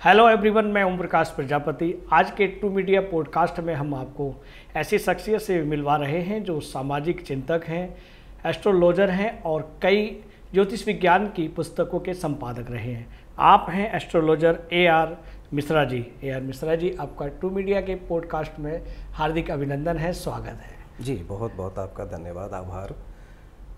Hello everyone, मैं ओम प्रकाश प्रजापति। आज के टू मीडिया पॉडकास्ट में हम आपको ऐसी शख्सियत से मिलवा रहे हैं जो सामाजिक चिंतक हैं, एस्ट्रोलॉजर हैं और कई ज्योतिष विज्ञान की पुस्तकों के संपादक रहे हैं। आप हैं astrologer AR Mishra ji. AR Mishra ji, आपका टू मीडिया के पॉडकास्ट में हार्दिक अभिनंदन है, स्वागत है। जी, बहुत बहुत आपका धन्यवाद, आभार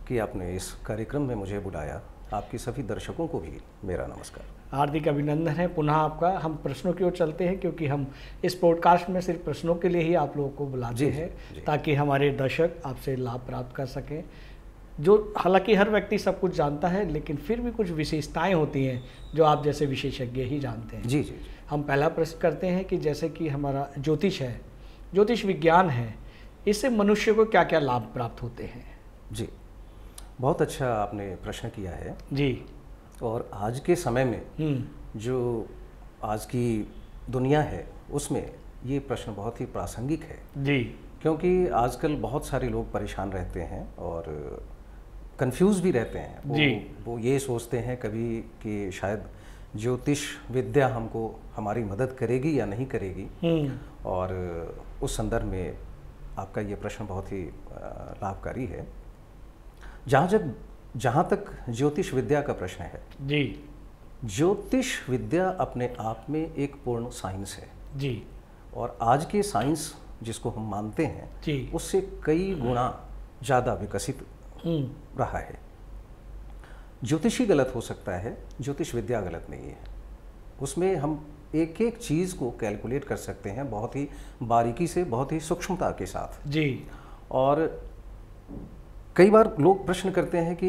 कि आपने इस कार्यक्रम में मुझे बुलाया। आपकी सभी दर्शकों को भी मेरा नमस्कार। हार्दिक अभिनंदन है पुनः आपका। हम प्रश्नों की ओर चलते हैं क्योंकि हम इस पॉडकास्ट में सिर्फ प्रश्नों के लिए ही आप लोगों को बुलाते हैं ताकि हमारे दर्शक आपसे लाभ प्राप्त कर सकें। जो हालांकि हर व्यक्ति सब कुछ जानता है, लेकिन फिर भी कुछ विशेषताएं होती हैं जो आप जैसे विशेषज्ञ ही जानते हैं। जी जी जी। हम पहला प्रश्न करते हैं कि जैसे कि हमारा ज्योतिष है, ज्योतिष विज्ञान है, इससे मनुष्य को क्या क्या लाभ प्राप्त होते हैं? जी, बहुत अच्छा आपने प्रश्न किया है जी। और आज के समय में जो आज की दुनिया है उसमें ये प्रश्न बहुत ही प्रासंगिक है जी। क्योंकि आजकल बहुत सारे लोग परेशान रहते हैं और कंफ्यूज भी रहते हैं। वो ये सोचते हैं कभी कि शायद ज्योतिष विद्या हमको हमारी मदद करेगी या नहीं करेगी। और उस संदर्भ में आपका ये प्रश्न बहुत ही लाभकारी है। जहाँ तक ज्योतिष विद्या का प्रश्न है, जी, ज्योतिष विद्या अपने आप में एक पूर्ण साइंस है जी। और आज के साइंस जिसको हम मानते हैं जी, उससे कई गुना ज़्यादा विकसित रहा है। ज्योतिषी गलत हो सकता है, ज्योतिष विद्या गलत नहीं है। उसमें हम एक एक चीज़ को कैलकुलेट कर सकते हैं बहुत ही बारीकी से, बहुत ही सूक्ष्मता के साथ जी। और कई बार लोग प्रश्न करते हैं कि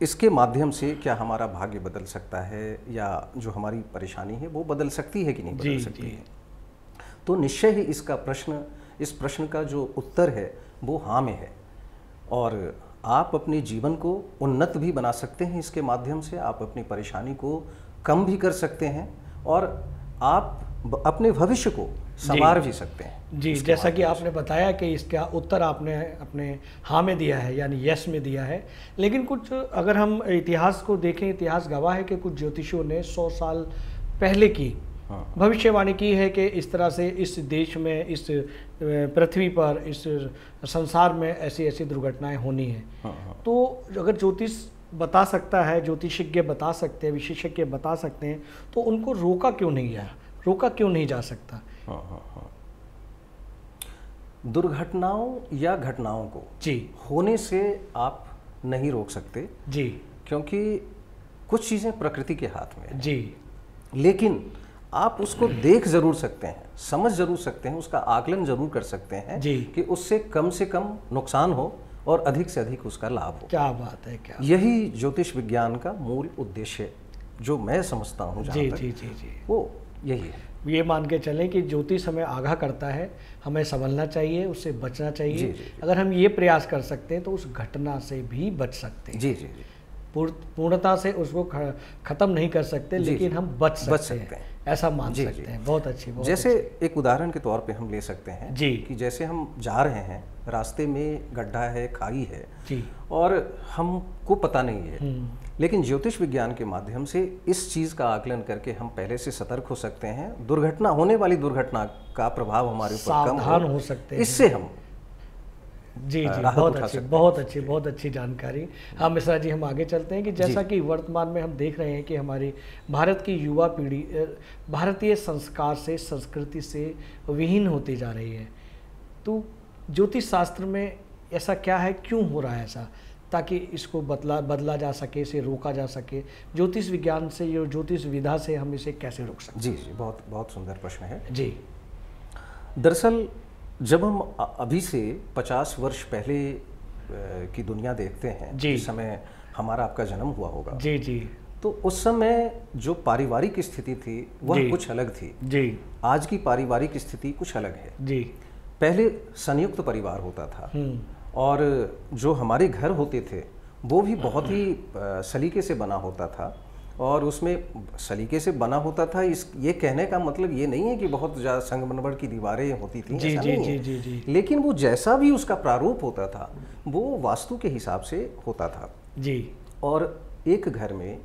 इसके माध्यम से क्या हमारा भाग्य बदल सकता है या जो हमारी परेशानी है वो बदल सकती है कि नहीं बदल सकती है। तो निश्चय ही इस प्रश्न का जो उत्तर है वो हाँ में है। और आप अपने जीवन को उन्नत भी बना सकते हैं इसके माध्यम से, आप अपनी परेशानी को कम भी कर सकते हैं और आप अपने भविष्य को संवार भी सकते हैं जी। जैसा कि आपने बताया कि इसका उत्तर आपने अपने हाँ में दिया है, यानी यस में दिया है। लेकिन कुछ अगर हम इतिहास को देखें, इतिहास गवाह है कि कुछ ज्योतिषियों ने 100 साल पहले की भविष्यवाणी की है कि इस तरह से इस देश में, इस पृथ्वी पर, इस संसार में ऐसी ऐसी दुर्घटनाएं होनी हैं। तो अगर ज्योतिष बता सकता है, ज्योतिषज्ञ बता सकते हैं, विशेषज्ञ बता सकते हैं, तो उनको रोका क्यों नहीं जा सकता? दुर्घटनाओं या घटनाओं को जी होने से आप नहीं रोक सकते जी, क्योंकि कुछ चीज़ें प्रकृति के हाथ में जी। लेकिन आप उसको देख जरूर सकते हैं, समझ जरूर सकते हैं, उसका आकलन जरूर कर सकते हैं जी कि उससे कम नुकसान हो और अधिक से अधिक उसका लाभ हो। क्या बात है, क्या यही ज्योतिष विज्ञान का मूल उद्देश्य जो मैं समझता हूँ जी जी जी जी, वो यही है। ये मान के चलें कि ज्योतिष हमें आगाह करता है, हमें संभलना चाहिए, उससे बचना चाहिए जी, जी। अगर हम ये प्रयास कर सकते हैं तो उस घटना से भी बच सकते हैं जी जी जी। पूर्णता से उसको खत्म नहीं कर सकते, लेकिन हम बच सकते हैं, ऐसा मान सकते हैं। बहुत अच्छी। जैसे एक उदाहरण के तौर पे हम ले सकते हैं जी कि जैसे हम जा रहे हैं, रास्ते में गड्ढा है, खाई है जी, और हमको पता नहीं है, लेकिन ज्योतिष विज्ञान के माध्यम से इस चीज़ का आकलन करके हम पहले से सतर्क हो सकते हैं। होने वाली दुर्घटना का प्रभाव हमारे ऊपर कम हो सकते हैं, इससे हम जी जी। बहुत अच्छी जानकारी। हाँ मिश्रा जी, हम आगे चलते हैं कि जैसा कि वर्तमान में हम देख रहे हैं कि हमारी भारत की युवा पीढ़ी भारतीय संस्कार से, संस्कृति से विहीन होती जा रही है। तो ज्योतिष शास्त्र में ऐसा क्या है, क्यों हो रहा है ऐसा, ताकि इसको बदला जा सके, इसे रोका जा सके? ज्योतिष विज्ञान से, ज्योतिष विधा से हम इसे कैसे रोक सकते हैं? जी जी, बहुत सुंदर प्रश्न है जी। दरअसल जब हम अभी से 50 वर्ष पहले की दुनिया देखते हैं, जिस समय हमारा आपका जन्म हुआ होगा जी जी, तो उस समय जो पारिवारिक स्थिति थी वह कुछ अलग थी जी। आज की पारिवारिक स्थिति कुछ अलग है जी। पहले संयुक्त परिवार होता था और जो हमारे घर होते थे वो भी बहुत ही सलीके से बना होता था, और उसमें सलीके से बना होता था। ये कहने का मतलब ये नहीं है कि बहुत ज़्यादा संगमरमर की दीवारें होती थी, ऐसा नहीं है जी। लेकिन वो जैसा भी उसका प्रारूप होता था वो वास्तु के हिसाब से होता था जी। और एक घर में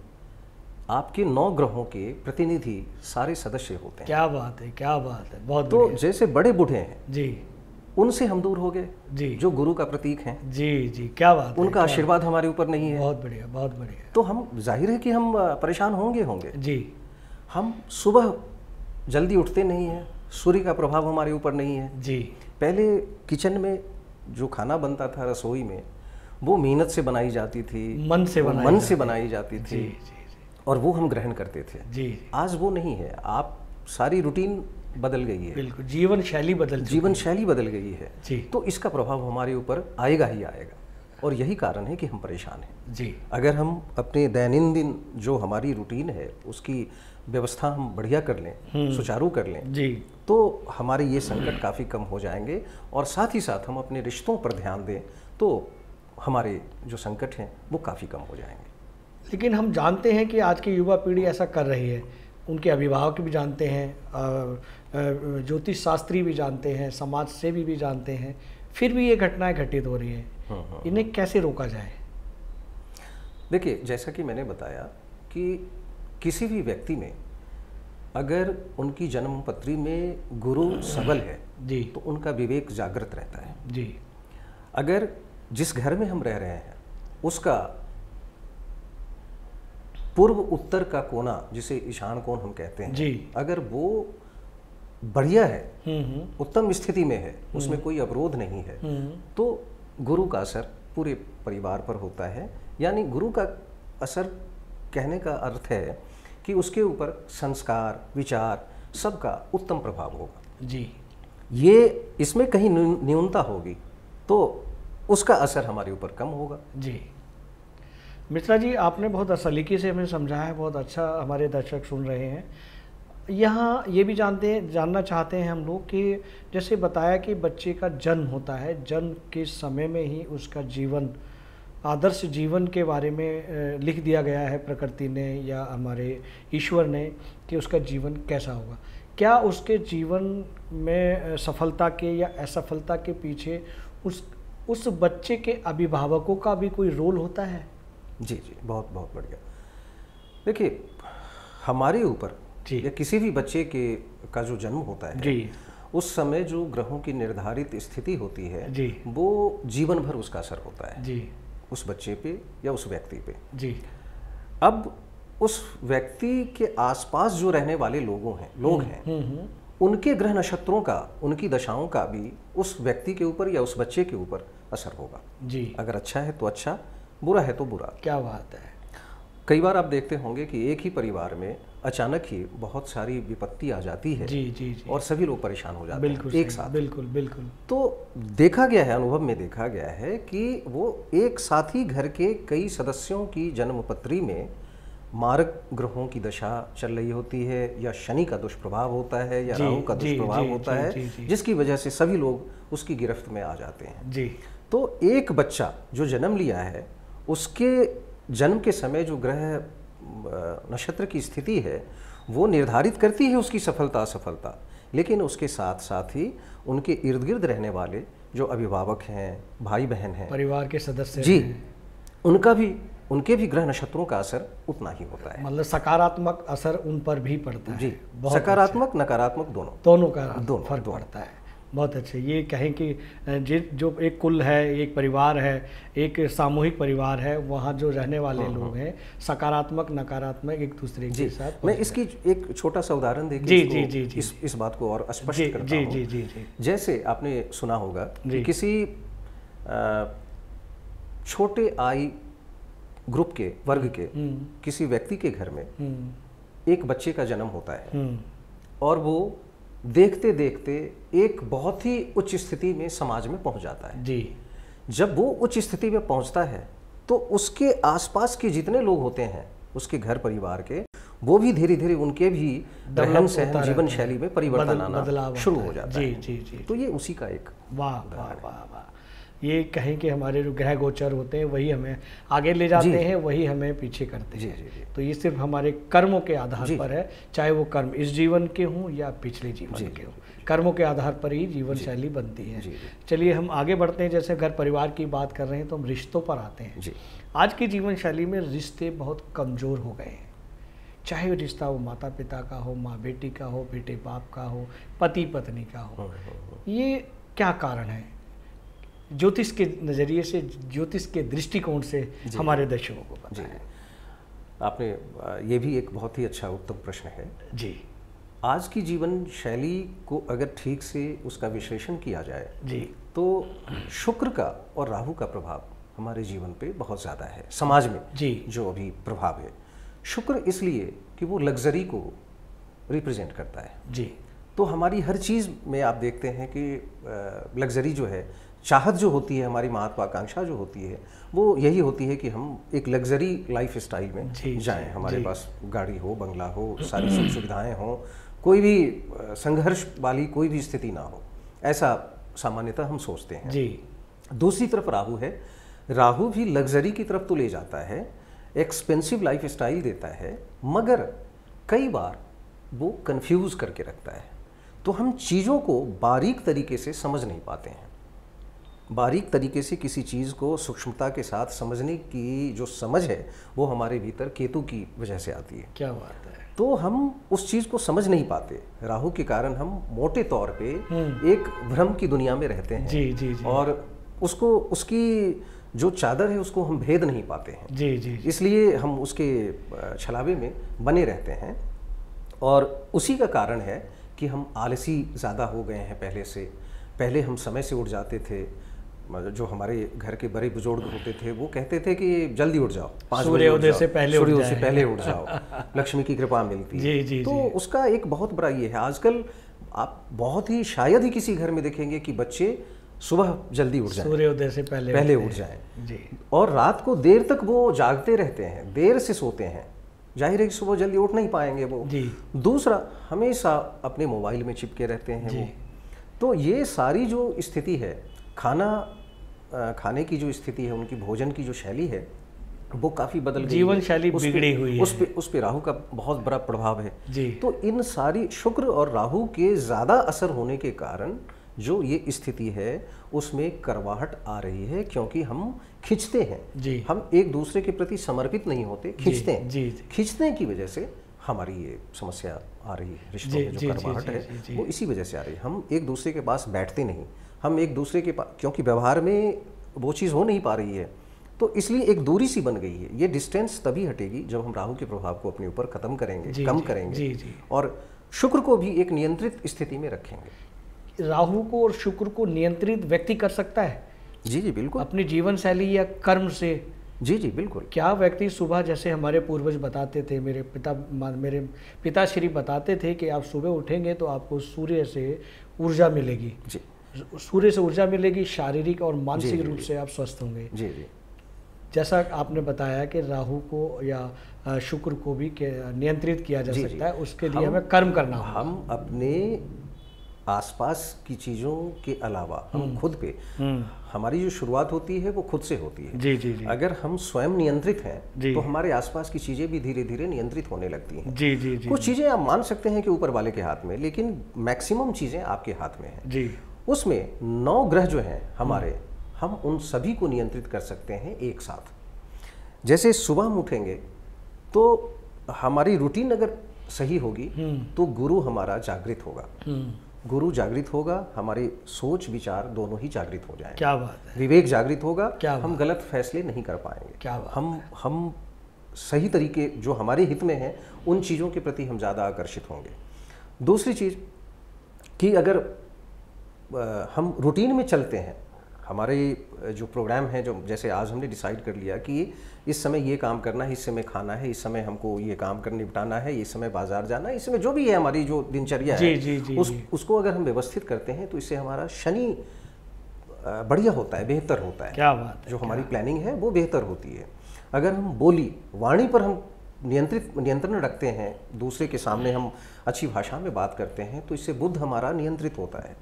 आपके 9 ग्रहों के प्रतिनिधि सारे सदस्य होते हैं। क्या बात है, क्या बात है, बहुत तो जैसे बड़े बूढ़े हैं जी, उनसे हम दूर हो गए जी, जो गुरु का प्रतीक हैं जी जी, क्या बात है, उनका आशीर्वाद हमारे ऊपर नहीं है। बहुत बढ़िया, बहुत बढ़िया। तो हम जाहिर है कि हम परेशान होंगे जी। हम सुबह जल्दी उठते नहीं हैं, सूर्य का प्रभाव हमारे ऊपर नहीं है जी। पहले किचन में जो खाना बनता था रसोई में, वो मेहनत से बनाई जाती थी, मन से बनाई जाती थी जी, जी, और वो हम ग्रहण करते थे जी। आज वो नहीं है। आप सारी रूटीन बदल गई है, बिल्कुल, जीवन शैली बदल गई है जी। तो इसका प्रभाव हमारे ऊपर आएगा ही आएगा और यही कारण है कि हम परेशान हैं जी। अगर हम अपने दैनंदिन जो हमारी रूटीन है उसकी व्यवस्था हम बढ़िया कर लें, सुचारू कर लें जी, तो हमारे ये संकट काफ़ी कम हो जाएंगे और साथ ही साथ हम अपने रिश्तों पर ध्यान दें तो हमारे जो संकट हैं वो काफ़ी कम हो जाएंगे। लेकिन हम जानते हैं कि आज की युवा पीढ़ी ऐसा कर रही है, उनके अभिभावक भी जानते हैं, ज्योतिष शास्त्री भी जानते हैं, समाज सेवी भी जानते हैं, फिर भी ये घटनाएं घटित हो रही हैं। इन्हें कैसे रोका जाए? देखिए, जैसा कि मैंने बताया कि किसी भी व्यक्ति में अगर उनकी जन्मपत्री में गुरु सबल है जी, तो उनका विवेक जागृत रहता है जी। अगर जिस घर में हम रह रहे हैं उसका पूर्व उत्तर का कोना, जिसे ईशान कोण हम कहते हैं जी, अगर वो बढ़िया है, उत्तम स्थिति में है, उसमें कोई अवरोध नहीं है, तो गुरु का असर पूरे परिवार पर होता है। यानी गुरु का असर कहने का अर्थ है कि उसके ऊपर संस्कार, विचार सबका उत्तम प्रभाव होगा जी। ये इसमें कहीं न्यूनता होगी तो उसका असर हमारे ऊपर कम होगा जी। मिश्रा जी, आपने बहुत सलीके से हमें समझाया है, बहुत अच्छा हमारे दर्शक सुन रहे हैं। यहाँ ये भी जानना चाहते हैं हम लोग कि जैसे बताया कि बच्चे का जन्म होता है, जन्म के समय में ही उसका जीवन, आदर्श जीवन के बारे में लिख दिया गया है प्रकृति ने या हमारे ईश्वर ने कि उसका जीवन कैसा होगा। क्या उसके जीवन में सफलता के या असफलता के पीछे उस बच्चे के अभिभावकों का भी कोई रोल होता है? जी जी, बहुत बहुत बढ़िया। देखिए, हमारे ऊपर या किसी भी बच्चे का जो जन्म होता है जी, उस समय जो ग्रहों की निर्धारित स्थिति होती है जी, वो जीवन भर उसका असर होता है जी, उस बच्चे पे या उस व्यक्ति पे जी। अब उस व्यक्ति के आसपास जो रहने वाले लोग हैं उनके ग्रह नक्षत्रों का, उनकी दशाओं का भी उस व्यक्ति के ऊपर या उस बच्चे के ऊपर असर होगा जी। अगर अच्छा है तो अच्छा, बुरा है तो बुरा। क्या बात है। कई बार आप देखते होंगे कि एक ही परिवार में अचानक ही बहुत सारी विपत्ति आ जाती है जी, जी, जी। और सभी लोग परेशान हो जाते हैं एक साथ। बिल्कुल बिल्कुल। तो देखा गया है, अनुभव में देखा गया है कि वो एक साथ ही घर के कई सदस्यों की जन्मपत्री में मारक ग्रहों की दशा चल रही होती है या शनि का दुष्प्रभाव होता है या राहु का दुष्प्रभाव होता है, जिसकी वजह से सभी लोग उसकी गिरफ्त में आ जाते हैं जी। तो एक बच्चा जो जन्म लिया है, उसके जन्म के समय जो ग्रह नक्षत्र की स्थिति है वो निर्धारित करती है उसकी सफलता असफलता, लेकिन उसके साथ साथ ही उनके इर्द गिर्द रहने वाले जो अभिभावक हैं, भाई बहन हैं, परिवार के सदस्य जी, उनके भी ग्रह नक्षत्रों का असर उतना ही होता है। मतलब सकारात्मक असर उन पर भी पड़ता है जी, सकारात्मक नकारात्मक दोनों का फर्क पड़ता है। बहुत अच्छे। ये कहें कि जो एक कुल है, एक परिवार है, एक सामूहिक परिवार है, वहाँ जो रहने वाले लोग हैं सकारात्मक नकारात्मक एक दूसरे के साथ। मैं इसकी एक छोटा सा उदाहरण देकर जी जी जी इस बात को और स्पष्ट करता हूँ। जी जी जी। जैसे आपने सुना होगा कि किसी छोटे आय ग्रुप के वर्ग के किसी व्यक्ति के घर में एक बच्चे का जन्म होता है और वो देखते देखते एक बहुत ही उच्च स्थिति में समाज में पहुंच जाता है जी। जब वो उच्च स्थिति में पहुंचता है तो उसके आसपास के जितने लोग होते हैं उसके घर परिवार के, वो भी धीरे धीरे उनके भी रहन सहन जीवन शैली में परिवर्तन आना शुरू हो जाता है जी जी। तो ये उसी का एक वाह वाह वाह वाह। ये कहें कि हमारे जो ग्रह गोचर होते हैं वही हमें आगे ले जाते हैं, वही हमें पीछे करते हैं जी। तो ये सिर्फ हमारे कर्मों के आधार पर है, चाहे वो कर्म इस जीवन के हों या पिछले जीवन के हों, कर्मों के आधार पर ही जीवन शैली बनती है। चलिए हम आगे बढ़ते हैं। जैसे घर परिवार की बात कर रहे हैं तो हम रिश्तों पर आते हैं। आज की जीवन शैली में रिश्ते बहुत कमज़ोर हो गए हैं। चाहे रिश्ता वो माता पिता का हो, माँ बेटी का हो, बेटे बाप का हो, पति पत्नी का हो। ये क्या कारण है ज्योतिष के नज़रिए से, ज्योतिष के दृष्टिकोण से हमारे दर्शकों को बताएं। आपने ये भी एक बहुत ही अच्छा उत्तम प्रश्न है जी। आज की जीवन शैली को अगर ठीक से उसका विश्लेषण किया जाए जी, तो शुक्र का और राहु का प्रभाव हमारे जीवन पे बहुत ज़्यादा है, समाज में जी जो अभी प्रभाव है। शुक्र इसलिए कि वो लग्जरी को रिप्रेजेंट करता है जी। तो हमारी हर चीज़ में आप देखते हैं कि लग्जरी जो है, चाहत जो होती है, हमारी महत्वाकांक्षा जो होती है, वो यही होती है कि हम एक लग्जरी लाइफ स्टाइल में जाएं। हमारे पास गाड़ी हो, बंगला हो, सारी सुख सुविधाएं हों, कोई भी संघर्ष वाली कोई भी स्थिति ना हो, ऐसा सामान्यतः हम सोचते हैं जी। दूसरी तरफ राहु है, राहु भी लग्जरी की तरफ तो ले जाता है, एक्सपेंसिव लाइफ स्टाइल देता है, मगर कई बार वो कंफ्यूज करके रखता है। तो हम चीज़ों को बारीक तरीके से समझ नहीं पाते हैं। बारीक तरीके से किसी चीज़ को सूक्ष्मता के साथ समझने की जो समझ है वो हमारे भीतर केतु की वजह से आती है। क्या बात है। तो हम उस चीज़ को समझ नहीं पाते। राहु के कारण हम मोटे तौर पे एक भ्रम की दुनिया में रहते हैं। जी जी जी। और उसको, उसकी जो चादर है उसको हम भेद नहीं पाते हैं। जी जी। इसलिए हम उसके छलावे में बने रहते हैं और उसी का कारण है कि हम आलसी ज़्यादा हो गए हैं पहले से। पहले हम समय से उठ जाते थे। जो हमारे घर के बड़े बुजुर्ग होते थे वो कहते थे कि जल्दी उठ जाओ, 5 सूर्योदय से पहले उठ जाओ, लक्ष्मी की कृपा मिलती है। जी जी। तो उसका एक बहुत बड़ा ये है, आजकल आप बहुत ही शायद ही किसी घर में देखेंगे कि बच्चे सुबह जल्दी उठ जाएं, सूर्योदय से पहले उठ जाएं जी। और रात को देर तक वो जागते रहते हैं, देर से सोते हैं। जाहिर है कि सुबह जल्दी उठ नहीं पाएंगे वो जी। दूसरा, हमेशा अपने मोबाइल में चिपके रहते हैं वो। तो ये सारी जो स्थिति है, खाने की जो स्थिति है, उनकी भोजन की जो शैली है वो काफ़ी बदल गई, जीवन शैली बिगड़ी हुई है। उस पे राहु का बहुत बड़ा प्रभाव है जी। तो इन सारी शुक्र और राहु के ज़्यादा असर होने के कारण जो ये स्थिति है उसमें करवाहट आ रही है, क्योंकि हम खिंचते हैं जी। हम एक दूसरे के प्रति समर्पित नहीं होते, खिंचते हैं जी। खिंचने की वजह से हमारी ये समस्या आ रही है। रिश्तों में जो करवाहट है वो इसी वजह से आ रही है। हम एक दूसरे के पास बैठते नहीं, हम एक दूसरे के पास, क्योंकि व्यवहार में वो चीज़ हो नहीं पा रही है, तो इसलिए एक दूरी सी बन गई है। ये डिस्टेंस तभी हटेगी जब हम राहु के प्रभाव को अपने ऊपर खत्म करेंगे, कम करेंगे और शुक्र को भी एक नियंत्रित स्थिति में रखेंगे। राहु को और शुक्र को नियंत्रित व्यक्ति कर सकता है? जी जी बिल्कुल, अपनी जीवन शैली या कर्म से। जी जी बिल्कुल। क्या व्यक्ति सुबह, जैसे हमारे पूर्वज बताते थे, मेरे पिताश्री बताते थे कि आप सुबह उठेंगे तो आपको सूर्य से ऊर्जा मिलेगी जी। सूर्य से ऊर्जा मिलेगी, शारीरिक और मानसिक रूप से आप स्वस्थ होंगे जी जी। जैसा आपने बताया कि राहु को या शुक्र को भी नियंत्रित किया जा सकता है, उसके लिए हमें कर्म करना होगा। हम अपने आसपास की चीज़ों के अलावा हम खुद पे, हमारी जो शुरुआत होती है वो खुद से होती है जी जी जी। अगर हम स्वयं नियंत्रित हैं तो हमारे आसपास की चीज़ें भी धीरे धीरे नियंत्रित होने लगती हैं जी जी जी। कुछ चीज़ें आप मान सकते हैं कि ऊपर वाले के हाथ में, लेकिन मैक्सिमम चीज़ें आपके हाथ में हैं जी। उसमें 9 ग्रह जो हैं हमारे, हम उन सभी को नियंत्रित कर सकते हैं एक साथ। जैसे सुबह हम उठेंगे तो हमारी रूटीन अगर सही होगी तो गुरु हमारा जागृत होगा, गुरु जागृत होगा, हमारी सोच विचार दोनों ही जागृत हो जाएंगे। क्या बात है। विवेक जागृत होगा, हम गलत फैसले नहीं कर पाएंगे। क्या बात। हम सही तरीके जो हमारे हित में है उन चीज़ों के प्रति हम ज़्यादा आकर्षित होंगे। दूसरी चीज़ कि अगर हम रूटीन में चलते हैं, हमारे जो प्रोग्राम है, जो जैसे आज हमने डिसाइड कर लिया कि इस समय ये काम करना है, इस समय खाना है, इस समय हमको ये काम कर निपटाना है, इस समय बाजार जाना है, इस समय जो भी है हमारी जो दिनचर्या है उसको अगर हम व्यवस्थित करते हैं तो इससे हमारा शनि बढ़िया होता है, बेहतर होता है। क्या बात है। जो हमारी प्लानिंग है वो बेहतर होती है। अगर हम वाणी पर हम नियंत्रण रखते हैं, दूसरे के सामने हम अच्छी भाषा में बात करते हैं तो इससे बुद्ध हमारा नियंत्रित होता है।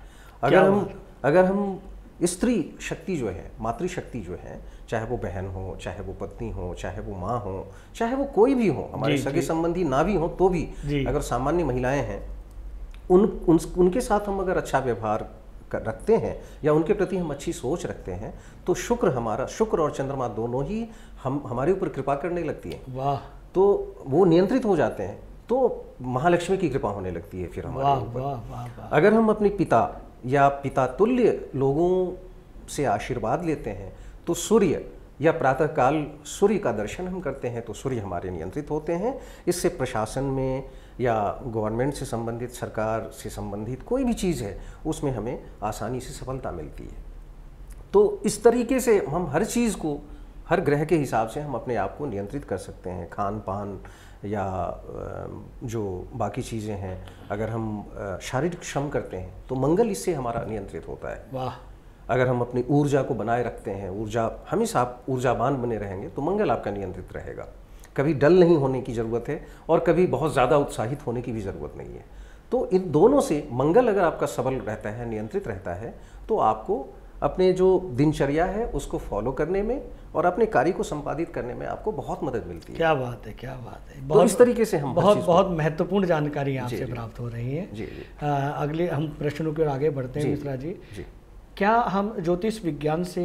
अगर हम स्त्री शक्ति जो है, मातृशक्ति जो है, चाहे वो बहन हो, चाहे वो पत्नी हो, चाहे वो माँ हो, चाहे वो कोई भी हो, हमारे सगे संबंधी ना भी हो तो भी, अगर सामान्य महिलाएं हैं उनके साथ हम अगर अच्छा व्यवहार रखते हैं या उनके प्रति हम अच्छी सोच रखते हैं तो शुक्र और चंद्रमा दोनों ही हमारे ऊपर कृपा करने लगती है। वाह। तो वो नियंत्रित हो जाते हैं, तो महालक्ष्मी की कृपा होने लगती है फिर हमारे ऊपर। अगर हम अपने पिता या पिता तुल्य लोगों से आशीर्वाद लेते हैं तो सूर्य या प्रातःकाल सूर्य का दर्शन हम करते हैं तो सूर्य हमारे नियंत्रित होते हैं। इससे प्रशासन में या गवर्नमेंट से संबंधित, सरकार से संबंधित कोई भी चीज़ है उसमें हमें आसानी से सफलता मिलती है। तो इस तरीके से हम हर चीज़ को, हर ग्रह के हिसाब से हम अपने आप को नियंत्रित कर सकते हैं। खान पान या जो बाकी चीज़ें हैं, अगर हम शारीरिक श्रम करते हैं तो मंगल इससे हमारा नियंत्रित होता है। वाह। अगर हम अपनी ऊर्जा को बनाए रखते हैं, ऊर्जा हमेशा आप ऊर्जावान बने रहेंगे तो मंगल आपका नियंत्रित रहेगा। कभी डल नहीं होने की ज़रूरत है और कभी बहुत ज़्यादा उत्साहित होने की भी ज़रूरत नहीं है। तो इन दोनों से मंगल अगर आपका सबल रहता है, नियंत्रित रहता है, तो आपको अपने जो दिनचर्या है उसको फॉलो करने में और अपने कार्य को संपादित करने में आपको बहुत मदद मिलती है। क्या बात है, क्या बात है। तो इस तरीके से हम बहुत महत्वपूर्ण जानकारी आपसे प्राप्त हो रही है। जी जी। अगले हम प्रश्नों की ओर आगे बढ़ते हैं मिश्रा जी। क्या हम ज्योतिष विज्ञान से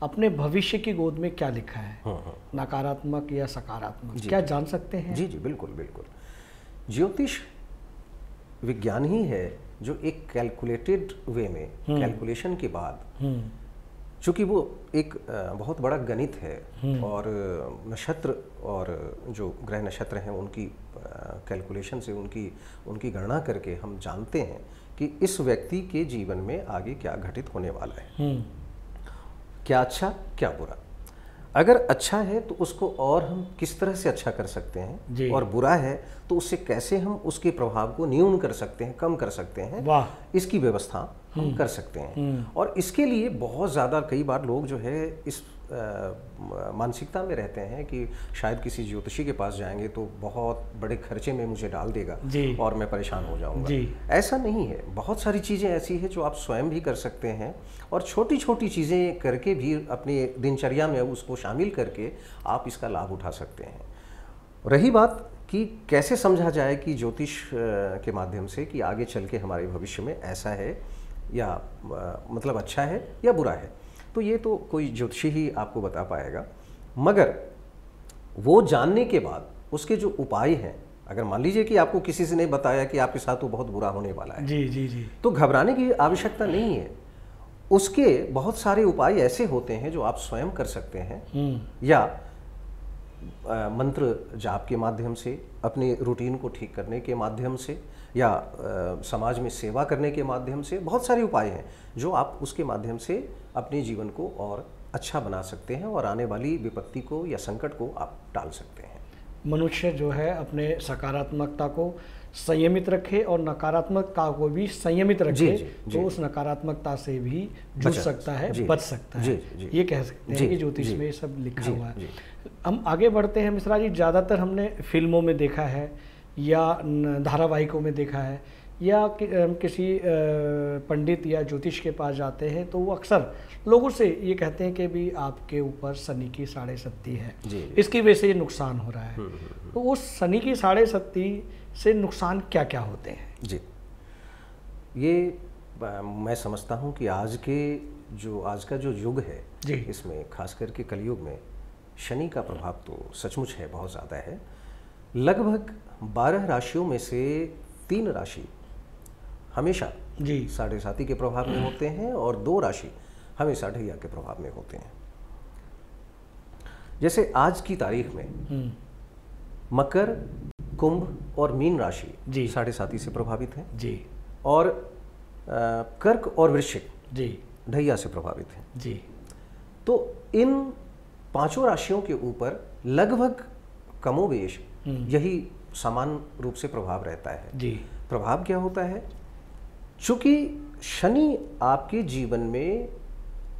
अपने भविष्य की गोद में क्या लिखा है, नकारात्मक या सकारात्मक, क्या जान सकते हैं? जी जी, बिल्कुल बिल्कुल। ज्योतिष विज्ञान ही है जो एक कैलकुलेटेड वे में, कैलकुलेशन के बाद, चूँकि वो एक बहुत बड़ा गणित है और नक्षत्र और जो ग्रह नक्षत्र हैं उनकी कैलकुलेशन से, उनकी गणना करके हम जानते हैं कि इस व्यक्ति के जीवन में आगे क्या घटित होने वाला है, क्या अच्छा क्या बुरा। अगर अच्छा है तो उसको और हम किस तरह से अच्छा कर सकते हैं, और बुरा है तो उससे कैसे हम उसके प्रभाव को न्यून कर सकते हैं, कम कर सकते हैं, इसकी व्यवस्था हम कर सकते हैं। और इसके लिए बहुत ज़्यादा कई बार लोग जो है इस मानसिकता में रहते हैं कि शायद किसी ज्योतिषी के पास जाएंगे तो बहुत बड़े खर्चे में मुझे डाल देगा और मैं परेशान हो जाऊंगा। ऐसा नहीं है। बहुत सारी चीज़ें ऐसी हैं जो आप स्वयं भी कर सकते हैं और छोटी छोटी चीज़ें करके भी अपनी दिनचर्या में उसको शामिल करके आप इसका लाभ उठा सकते हैं। रही बात कि कैसे समझा जाए कि ज्योतिष के माध्यम से कि आगे चल के हमारे भविष्य में ऐसा है या मतलब अच्छा है या बुरा है, तो ये तो कोई ज्योतिषी ही आपको बता पाएगा। मगर वो जानने के बाद उसके जो उपाय हैं, अगर मान लीजिए कि आपको किसी से नहीं बताया कि आपके साथ तो बहुत बुरा होने वाला है, जी जी जी, तो घबराने की आवश्यकता नहीं है। उसके बहुत सारे उपाय ऐसे होते हैं जो आप स्वयं कर सकते हैं, या मंत्र जाप के माध्यम से, अपने रूटीन को ठीक करने के माध्यम से, या समाज में सेवा करने के माध्यम से। बहुत सारे उपाय हैं जो आप उसके माध्यम से अपने जीवन को और अच्छा बना सकते हैं और आने वाली विपत्ति को या संकट को आप टाल सकते हैं। मनुष्य जो है अपने सकारात्मकता को संयमित रखे और नकारात्मकता को भी संयमित रखे, तो उस नकारात्मकता से भी जूझ सकता है, बच सकता है। ये कह सकते हैं कि ज्योतिष में ये सब लिखा हुआ है। हम आगे बढ़ते हैं मिश्रा जी। ज़्यादातर हमने फिल्मों में देखा है या धारावाहिकों में देखा है, या किसी पंडित या ज्योतिष के पास जाते हैं तो वो अक्सर लोगों से ये कहते हैं कि भी आपके ऊपर शनि की 7.5 है, इसकी वजह से ये नुकसान हो रहा है। तो उस शनि की 7.5 से नुकसान क्या क्या होते हैं? जी, ये मैं समझता हूँ कि आज का जो युग है, इसमें खास करके कलयुग में शनि का प्रभाव तो सचमुच है, बहुत ज़्यादा है। लगभग 12 राशियों में से 3 राशि हमेशा 7.5 के प्रभाव में होते हैं और 2 राशि हमेशा ढैया के प्रभाव में होते हैं। जैसे आज की तारीख में मकर, कुंभ और मीन राशि 7.5 से प्रभावित है जी, और कर्क और वृश्चिक ढैया से प्रभावित है जी। तो इन 5 राशियों के ऊपर लगभग कमोबेश यही समान रूप से प्रभाव रहता है जी। प्रभाव क्या होता है? चूंकि शनि आपके जीवन में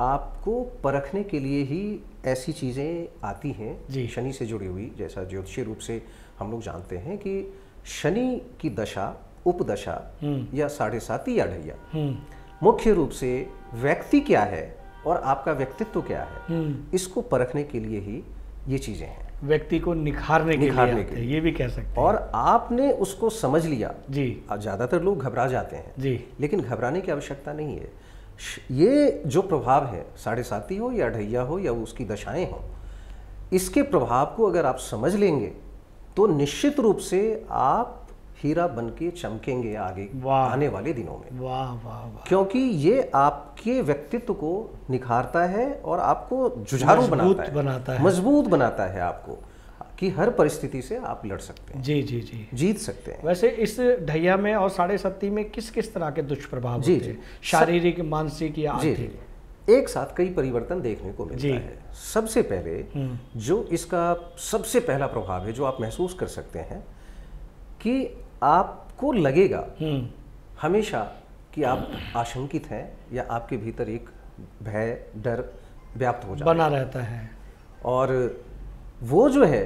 आपको परखने के लिए ही ऐसी चीज़ें आती हैं शनि से जुड़ी हुई, जैसा ज्योतिषीय रूप से हम लोग जानते हैं कि शनि की दशा, उपदशा या 7.5 या ढैया मुख्य रूप से व्यक्ति क्या है और आपका व्यक्तित्व क्या है, इसको परखने के लिए ही ये चीज़ें हैं। व्यक्ति को निखारने के लिए ये भी कह सकते हैं। और आपने उसको समझ लिया जी। ज़्यादातर लोग घबरा जाते हैं जी, लेकिन घबराने की आवश्यकता नहीं है। ये जो प्रभाव है 7.5 हो या ढैया हो या उसकी दशाएं हो, इसके प्रभाव को अगर आप समझ लेंगे तो निश्चित रूप से आप हीरा बन के चमकेंगे आगे आने वाले दिनों में। वाह वाह वाह। क्योंकि ये आपके व्यक्तित्व को निखारता है और आपको जुझारू बनाता है, मजबूत बनाता है आपको, कि हर परिस्थिति से आप लड़ सकते हैं। जी जी जी, जीत सकते हैं। वैसे इस ढैया में और 7.5 में किस किस तरह के दुष्प्रभाव होते हैं, शारीरिक, मानसिक या आर्थिक? एक साथ कई परिवर्तन देखने को मिलता है। सबसे पहले जो इसका सबसे पहला प्रभाव है जो आप महसूस कर सकते हैं कि आपको लगेगा हमेशा कि आप आशंकित हैं या आपके भीतर एक भय, डर व्याप्त हो जाता बना रहता है, और वो जो है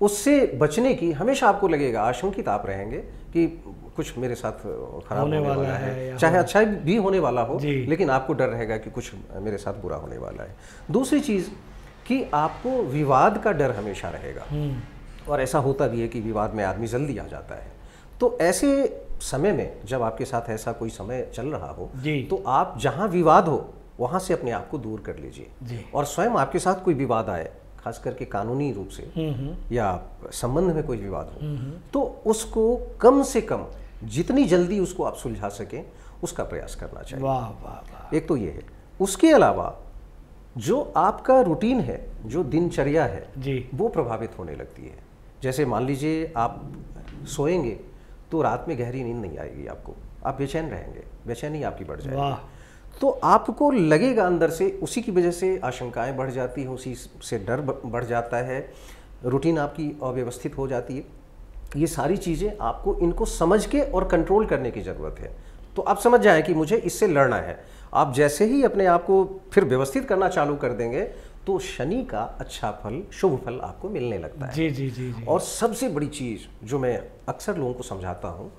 उससे बचने की हमेशा आपको लगेगा, आशंकित आप रहेंगे कि कुछ मेरे साथ खराब होने वाला है, चाहे अच्छा भी होने वाला हो, लेकिन आपको डर रहेगा कि कुछ मेरे साथ बुरा होने वाला है। दूसरी चीज़ कि आपको विवाद का डर हमेशा रहेगा, और ऐसा होता भी है कि विवाद में आदमी जल्दी आ जाता है। तो ऐसे समय में जब आपके साथ ऐसा कोई समय चल रहा हो तो आप जहाँ विवाद हो वहाँ से अपने आप को दूर कर लीजिए, और स्वयं आपके साथ कोई विवाद आए, खास करके कानूनी रूप से या संबंध में कोई विवाद हो, तो उसको कम से कम जितनी जल्दी उसको आप सुलझा सकें उसका प्रयास करना चाहिए। वाह वाह वाह। एक तो ये है। उसके अलावा जो आपका रूटीन है, जो दिनचर्या है वो प्रभावित होने लगती है। जैसे मान लीजिए आप सोएंगे तो रात में गहरी नींद नहीं आएगी आपको, आप बेचैन रहेंगे, बेचैनी आपकी बढ़ जाएगी, तो आपको लगेगा अंदर से, उसी की वजह से आशंकाएं बढ़ जाती हैं, उसी से डर बढ़ जाता है, रूटीन आपकी अव्यवस्थित हो जाती है। ये सारी चीज़ें आपको इनको समझ के और कंट्रोल करने की ज़रूरत है। तो आप समझ जाएं कि मुझे इससे लड़ना है। आप जैसे ही अपने आप को फिर व्यवस्थित करना चालू कर देंगे तो शनि का अच्छा फल, शुभ फल आपको मिलने लगता है। जी जी जी जी। और सबसे बड़ी चीज़ जो मैं अक्सर लोगों को समझाता हूँ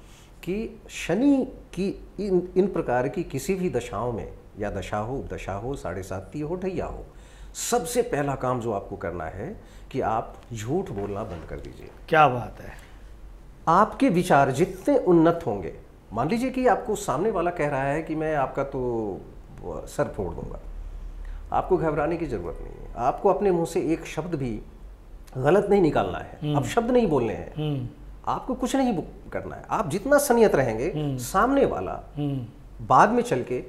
कि शनि की इन प्रकार की किसी भी दशाओं में, या दशा हो, उपदशा हो, 7.5 हो, ढैया हो, सबसे पहला काम जो आपको करना है कि आप झूठ बोलना बंद कर दीजिए। क्या बात है। आपके विचार जितने उन्नत होंगे, मान लीजिए कि आपको सामने वाला कह रहा है कि मैं आपका तो सर फोड़ दूंगा, आपको घबराने की जरूरत नहीं है। आपको अपने मुंह से एक शब्द भी गलत नहीं निकालना है, अब शब्द नहीं बोलने हैं, आपको कुछ नहीं करना है। आप जितना संयत रहेंगे, सामने वाला बाद में चल के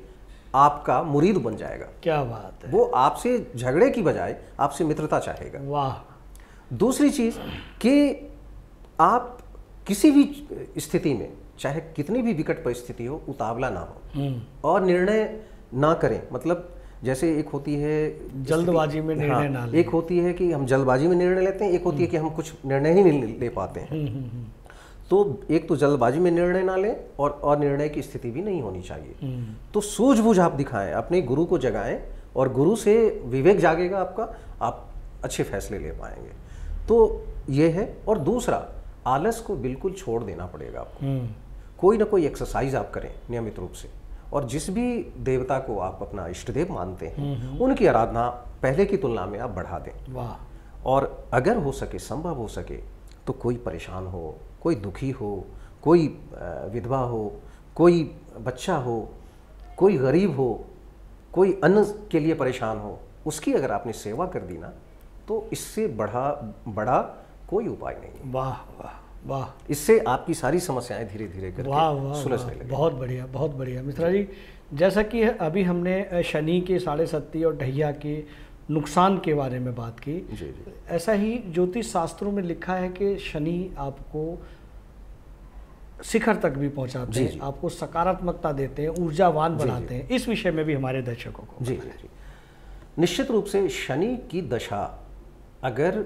आपका मुरीद बन जाएगा। क्या बात है। वो आपसे झगड़े की बजाय आपसे मित्रता चाहेगा। वाह। दूसरी चीज कि आप किसी भी स्थिति में, चाहे कितनी भी विकट परिस्थिति हो, उतावला ना हो और निर्णय ना करें। मतलब जैसे एक होती है जल्दबाजी में निर्णय ना लें, एक होती है कि हम जल्दबाजी में निर्णय लेते हैं, एक होती है कि हम कुछ निर्णय ही नहीं ले पाते हैं। तो एक तो जल्दबाजी में निर्णय ना लें और निर्णय की स्थिति भी नहीं होनी चाहिए। तो सूझबूझ आप दिखाएं, अपने गुरु को जगाएं, और गुरु से विवेक जागेगा आपका, आप अच्छे फैसले ले पाएंगे। तो ये है। और दूसरा, आलस को बिल्कुल छोड़ देना पड़ेगा आपको। कोई ना कोई एक्सरसाइज आप करें नियमित रूप से, और जिस भी देवता को आप अपना इष्ट देव मानते हैं उनकी आराधना पहले की तुलना में आप बढ़ा दें। वाह। और अगर हो सके, संभव हो सके, तो कोई परेशान हो, कोई दुखी हो, कोई विधवा हो, कोई बच्चा हो, कोई गरीब हो, कोई अन्न के लिए परेशान हो, उसकी अगर आपने सेवा कर दी ना, तो इससे बड़ा कोई उपाय नहीं। वाह वाह वाह। इससे आपकी सारी समस्याएं धीरे धीरे करके सुलझने लगेंगी। बहुत बढ़िया, बहुत बढ़िया मिश्रा जी। जैसा कि अभी हमने शनि के 7.5 और ढैया के नुकसान के बारे में बात की, जी। ऐसा ही ज्योतिष शास्त्रों में लिखा है कि शनि आपको शिखर तक भी पहुंचाते हैं, आपको सकारात्मकता देते हैं, ऊर्जावान बनाते हैं। इस विषय में भी हमारे दर्शकों को जी। निश्चित रूप से शनि की दशा अगर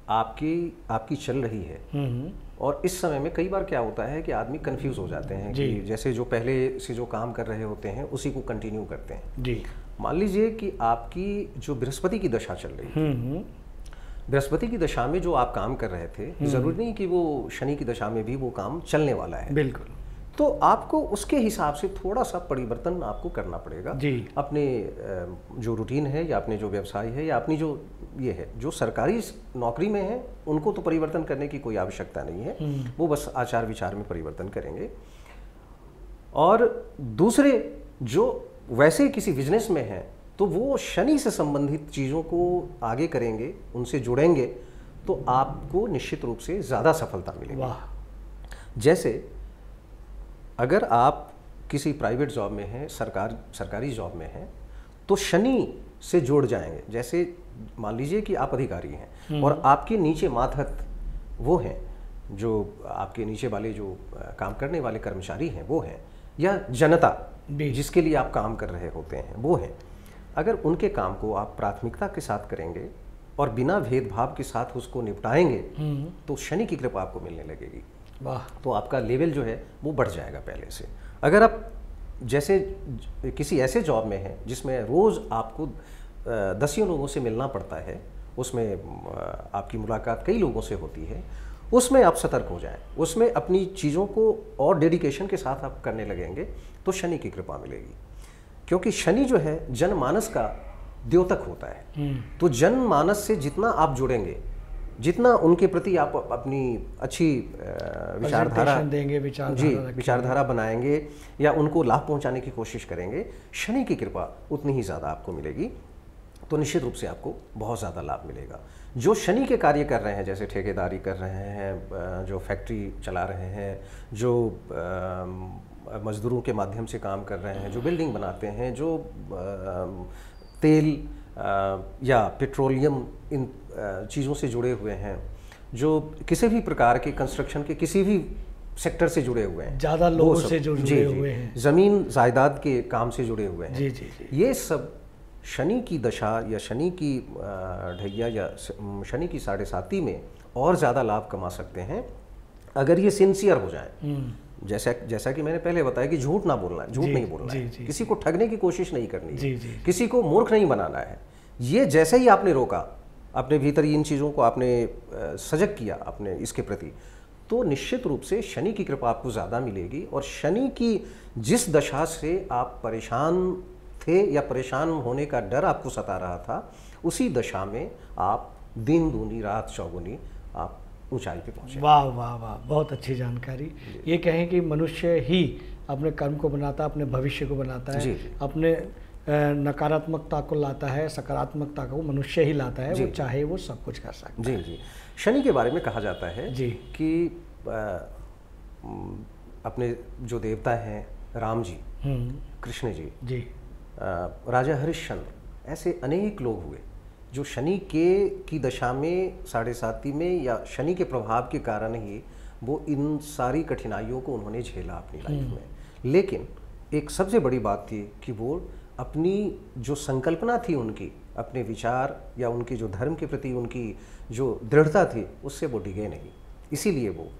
आपकी चल रही है, और इस समय में कई बार क्या होता है कि आदमी कंफ्यूज हो जाते हैं कि जैसे जो पहले से जो काम कर रहे होते हैं उसी को कंटिन्यू करते हैं। जी। मान लीजिए कि आपकी जो बृहस्पति की दशा चल रही है, बृहस्पति की दशा में जो आप काम कर रहे थे, जरूरी नहीं कि वो शनि की दशा में भी वो काम चलने वाला है। बिल्कुल। तो आपको उसके हिसाब से थोड़ा सा परिवर्तन आपको करना पड़ेगा। जी। अपने जो रूटीन है, या अपने जो व्यवसाय है, या अपनी जो ये है, जो सरकारी नौकरी में है, उनको तो परिवर्तन करने की कोई आवश्यकता नहीं है, वो बस आचार विचार में परिवर्तन करेंगे। और दूसरे जो वैसे किसी बिजनेस में है तो वो शनि से संबंधित चीज़ों को आगे करेंगे, उनसे जुड़ेंगे, तो आपको निश्चित रूप से ज़्यादा सफलता मिलेगी। वाह। जैसे अगर आप किसी प्राइवेट जॉब में हैं, सरकारी जॉब में हैं, तो शनि से जुड़ जाएंगे। जैसे मान लीजिए कि आप अधिकारी हैं और आपके नीचे मातहत वो हैं, जो आपके नीचे वाले जो काम करने वाले कर्मचारी हैं वो हैं, या जनता जिसके लिए आप काम कर रहे होते हैं वो हैं। अगर उनके काम को आप प्राथमिकता के साथ करेंगे और बिना भेदभाव के साथ उसको निपटाएंगे तो शनि की कृपा आपको मिलने लगेगी। वाह। तो आपका लेवल जो है वो बढ़ जाएगा पहले से। अगर आप जैसे किसी ऐसे जॉब में हैं जिसमें रोज़ आपको दसियों लोगों से मिलना पड़ता है, उसमें आपकी मुलाकात कई लोगों से होती है, उसमें आप सतर्क हो जाएं, उसमें अपनी चीज़ों को और डेडिकेशन के साथ आप करने लगेंगे तो शनि की कृपा मिलेगी। क्योंकि शनि जो है जनमानस का द्योतक होता है। तो जनमानस से जितना आप जुड़ेंगे, जितना उनके प्रति आप अपनी अच्छी विचारधारा देंगे, विचारधारा बनाएंगे या उनको लाभ पहुंचाने की कोशिश करेंगे, शनि की कृपा उतनी ही ज़्यादा आपको मिलेगी। तो निश्चित रूप से आपको बहुत ज़्यादा लाभ मिलेगा। जो शनि के कार्य कर रहे हैं, जैसे ठेकेदारी कर रहे हैं, जो फैक्ट्री चला रहे हैं, जो मजदूरों के माध्यम से काम कर रहे हैं, जो बिल्डिंग बनाते हैं, जो तेल या पेट्रोलियम इन चीज़ों से जुड़े हुए हैं, जो किसी भी प्रकार के कंस्ट्रक्शन के किसी भी सेक्टर से जुड़े हुए हैं, ज़्यादा लोगों से जुड़े हुए हैं, ज़मीन जायदाद के काम से जुड़े हुए हैं, जी। ये सब शनि की दशा या शनि की ढैया या शनि की 7.5 में और ज़्यादा लाभ कमा सकते हैं अगर ये सिंसियर हो जाए। जैसा कि मैंने पहले बताया कि झूठ ना बोलना है, झूठ नहीं बोलना है, किसी को ठगने की कोशिश नहीं करनी है, किसी को मूर्ख नहीं बनाना है। ये जैसे ही आपने रोका, अपने भीतर इन चीज़ों को आपने सजग किया अपने इसके प्रति, तो निश्चित रूप से शनि की कृपा आपको ज़्यादा मिलेगी। और शनि की जिस दशा से आप परेशान थे या परेशान होने का डर आपको सता रहा था, उसी दशा में आप दिन दूनी रात चौगुनी आप ऊंचाई पे पहुंचे। वाह वाह वाह, बहुत अच्छी जानकारी। ये कहें कि मनुष्य ही अपने कर्म को बनाता है, अपने भविष्य को बनाता है, अपने नकारात्मकता को लाता है, सकारात्मकता को मनुष्य ही लाता है, वो चाहे वो सब कुछ कर सकता है। जी। शनि के बारे में कहा जाता है कि अपने जो देवता हैं राम जी, कृष्ण जी, राजा हरिश्चंद्र, ऐसे अनेक लोग हुए जो शनि की दशा में 7.5 में या शनि के प्रभाव के कारण ही वो इन सारी कठिनाइयों को उन्होंने झेला अपनी लाइफ में। लेकिन एक सबसे बड़ी बात थी कि वो अपनी जो संकल्पना थी उनकी, अपने विचार या उनकी जो धर्म के प्रति उनकी जो दृढ़ता थी, उससे वो डिगे नहीं। इसीलिए वो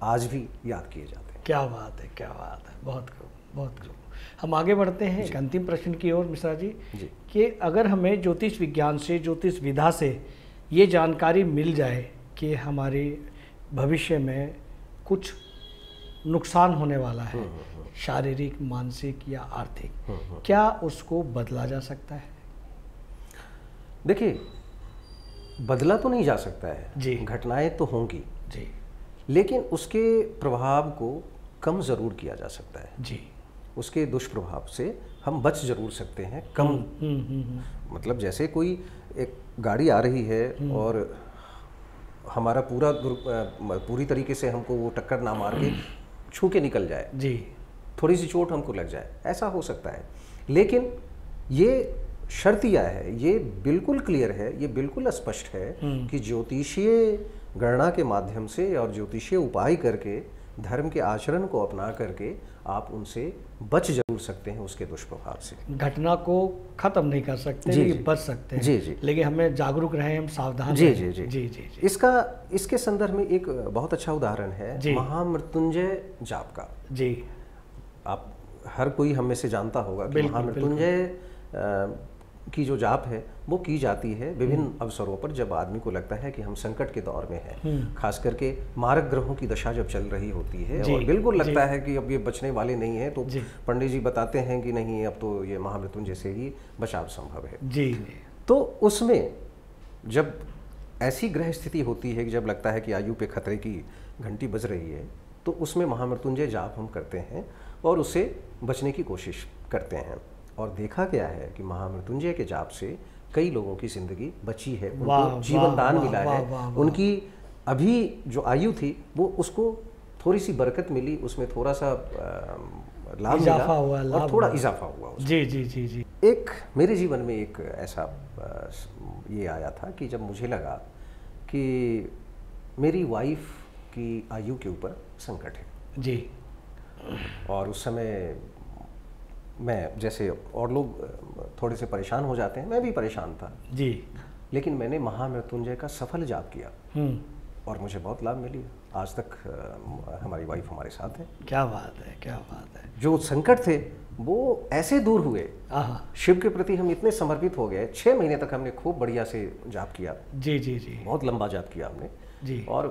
आज भी याद किए जाते हैं। क्या बात है, क्या बात है, बहुत खूब, बहुत खूब। हम आगे बढ़ते हैं एक अंतिम प्रश्न की ओर मिश्रा जी, कि अगर हमें ज्योतिष विज्ञान से, ज्योतिष विधा से ये जानकारी मिल जाए कि हमारे भविष्य में कुछ नुकसान होने वाला है, शारीरिक, मानसिक या आर्थिक, क्या उसको बदला जा सकता है? देखिए, बदला तो नहीं जा सकता है जी, घटनाएं तो होंगी जी, लेकिन उसके प्रभाव को कम ज़रूर किया जा सकता है जी। उसके दुष्प्रभाव से हम बच जरूर सकते हैं, कम। मतलब जैसे कोई एक गाड़ी आ रही है और हमारा पूरी तरीके से हमको वो टक्कर ना मार के छू के निकल जाए जी, थोड़ी सी चोट हमको लग जाए, ऐसा हो सकता है। लेकिन ये शर्त यह है, ये बिल्कुल क्लियर है, ये बिल्कुल स्पष्ट है कि ज्योतिषीय गणना के माध्यम से और ज्योतिषीय उपाय करके, धर्म के आचरण को अपना करके आप उनसे बच जरूर सकते हैं, उसके दुष्प्रभाव से। घटना को खत्म नहीं कर सकते, लेकिन बच सकते हैं जी। लेकिन हमें जागरूक रहें, हम सावधान रहें। जी। इसके संदर्भ में एक बहुत अच्छा उदाहरण है महामृत्युंजय जाप का जी। आप हर कोई हम में से जानता होगा कि महामृत्युंजय की जो जाप है वो की जाती है विभिन्न अवसरों पर, जब आदमी को लगता है कि हम संकट के दौर में हैं, खास करके मारक ग्रहों की दशा जब चल रही होती है और बिल्कुल लगता है कि अब ये बचने वाले नहीं है, तो पंडित जी बताते हैं कि नहीं, अब तो ये महामृत्युंजय से ही बचाव संभव है जी। तो उसमें जब ऐसी ग्रह स्थिति होती है कि जब लगता है कि आयु पे खतरे की घंटी बज रही है, तो उसमें महामृत्युंजय जाप हम करते हैं और उससे बचने की कोशिश करते हैं। और देखा गया है कि महामृत्युंजय के जाप से कई लोगों की जिंदगी बची है, उनको जीवन दान मिला है। उनकी अभी जो आयु थी वो उसको थोड़ी सी बरकत मिली, उसमें थोड़ा सा लाभ मिला और थोड़ा इजाफा हुआ। जी जी जी जी। एक मेरे जीवन में एक ऐसा ये आया था कि जब मुझे लगा कि मेरी वाइफ की आयु के ऊपर संकट है जी, और उस समय मैं, जैसे और लोग थोड़े से परेशान हो जाते हैं, मैं भी परेशान था जी, लेकिन मैंने महामृत्युंजय का सफल जाप किया और मुझे बहुत लाभ मिली। आज तक हमारी वाइफ हमारे साथ है। क्या बात है, क्या बात है। जो संकट थे वो ऐसे दूर हुए, शिव के प्रति हम इतने समर्पित हो गए। 6 महीने तक हमने खूब बढ़िया से जाप किया। जी जी जी, बहुत लंबा जाप किया हमने जी, और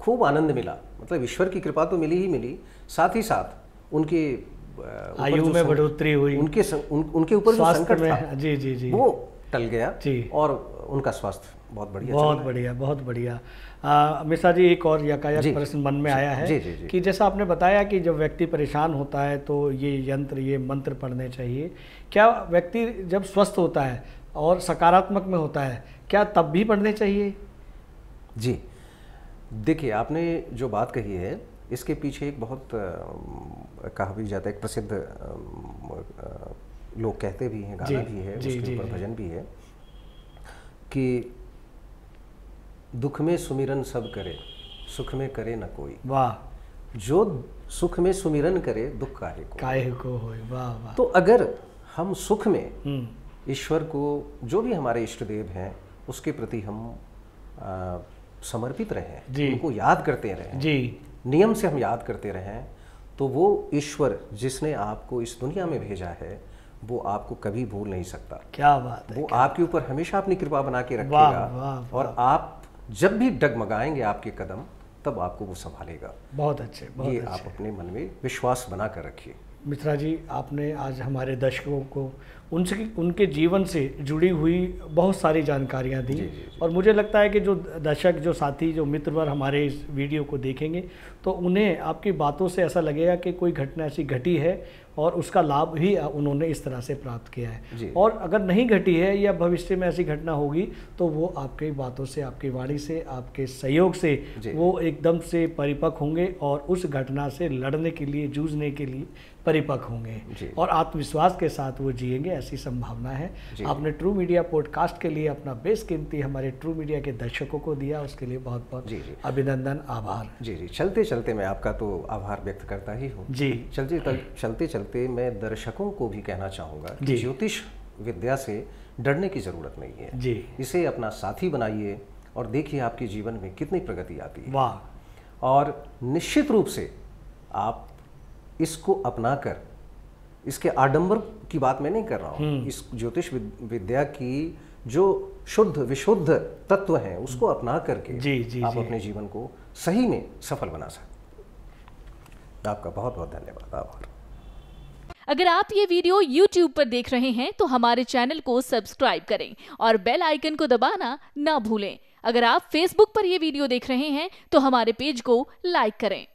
खूब आनंद मिला। मतलब ईश्वर की कृपा तो मिली ही मिली, साथ ही साथ उनके आयु में बढ़ोतरी हुई, उनके ऊपर जो संकट था जी जी जी वो टल गया जी, और उनका स्वास्थ्य बहुत बढ़िया, बहुत बढ़िया, बहुत बढ़िया। मिश्रा जी, एक और यकायक प्रश्न मन में आया है जी, कि जैसा आपने बताया कि जब व्यक्ति परेशान होता है तो ये यंत्र, ये मंत्र पढ़ने चाहिए। क्या व्यक्ति जब स्वस्थ होता है और सकारात्मक में होता है, क्या तब भी पढ़ने चाहिए? जी, देखिए आपने जो बात कही है इसके पीछे एक बहुत कहा भी जाता है, एक प्रसिद्ध लोग कहते भी हैं, गाना भी है, उसके ऊपर भजन भी है कि दुख में सुमिरन सब करे, सुख में करे न कोई। वाह। जो सुख में सुमिरन करे, दुख काहे को होए। वाह वाह। तो अगर हम सुख में ईश्वर को, जो भी हमारे इष्ट देव हैं, उसके प्रति हम समर्पित रहें, उनको याद करते रहें जी, नियम से हम याद करते रहें, तो वो ईश्वर जिसने आपको इस दुनिया में भेजा है वो आपको कभी भूल नहीं सकता। क्या बात है। वो आपके ऊपर हमेशा अपनी कृपा बना के रखेगा और आप जब भी डगमगाएंगे आपके कदम, तब आपको वो संभालेगा। बहुत अच्छे, बहुत ये आप अपने मन में विश्वास बना कर रखिए। मिश्रा जी, आपने आज हमारे दर्शकों को उनके जीवन से जुड़ी हुई बहुत सारी जानकारियां दी। जी। और मुझे लगता है कि जो दर्शक, जो साथी, जो मित्रवर हमारे इस वीडियो को देखेंगे तो उन्हें आपकी बातों से ऐसा लगेगा कि कोई घटना ऐसी घटी है और उसका लाभ ही उन्होंने इस तरह से प्राप्त किया है। और अगर नहीं घटी है या भविष्य में ऐसी घटना होगी तो वो आपकी बातों से, आपकी वाणी से, आपके सहयोग से वो एकदम से परिपक्व होंगे और उस घटना से लड़ने के लिए, जूझने के लिए परिपक्व होंगे और आत्मविश्वास के साथ वो जिएंगे, ऐसी संभावना है। आपने ट्रू मीडिया पॉडकास्ट के लिए अपना बेशकीमती हमारे ट्रू मीडिया के दर्शकों को दिया, उसके लिए बहुत बहुत अभिनंदन, आभार। जी जी, चलते चलते मैं आपका तो आभार व्यक्त करता ही हूँ जी। चलते चलते मैं दर्शकों को भी कहना चाहूँगा कि ज्योतिष विद्या से डरने की ज़रूरत नहीं है जी। इसे अपना साथी बनाइए और देखिए आपके जीवन में कितनी प्रगति आती है। वाह। और निश्चित रूप से आप इसको अपनाकर, इसके आडंबर की बात मैं नहीं कर रहा हूँ, इस ज्योतिष विद्या की जो शुद्ध विशुद्ध तत्व हैं उसको अपना करके आप अपने जीवन को सही में सफल बना सकते। आपका बहुत बहुत धन्यवाद, आभार। अगर आप ये वीडियो YouTube पर देख रहे हैं तो हमारे चैनल को सब्सक्राइब करें और बेल आइकन को दबाना ना भूलें। अगर आप Facebook पर ये वीडियो देख रहे हैं तो हमारे पेज को लाइक करें।